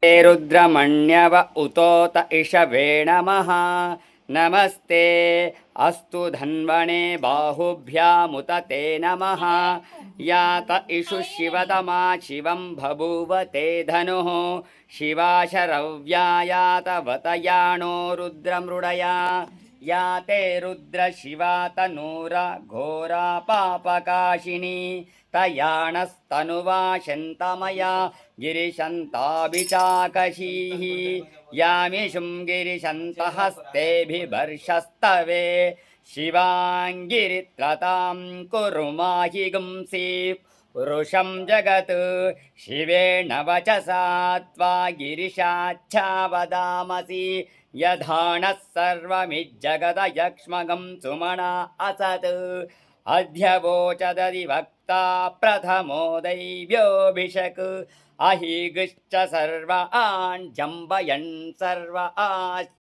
रुद्रमण्यव उतोत इषवे नमः। नमस्ते अस्तु धन्वणे बाहुभ्यामुत ते नमः। यात इषु शिवतमा शिवं बभूव ते धनुः। शिवाशरव्या यातवत यानो रुद्रमृडया। या ते रुद्र शिवा तनूरा घोरा पापकाशिनी। तयाणस्तनुवा शन्तमया गिरिशन्ताभिचाकशीः। यामिषुं गिरिशन्तहस्तेभिवर्षस्तवे। शिवाङ्गिरित्रतां कुरु माहि गुंसि पुरुषं जगत्। शिवेण वचसा त्वा गिरिशाच्छा वदामसि। यधानः सर्वमिज्जगदयक्ष्मगं सुमना असत्। अध्यवोचदधिवक्ता प्रथमो दैव्योऽभिषक्। अहिगुश्च सर्व आञ्जम्बयन् सर्व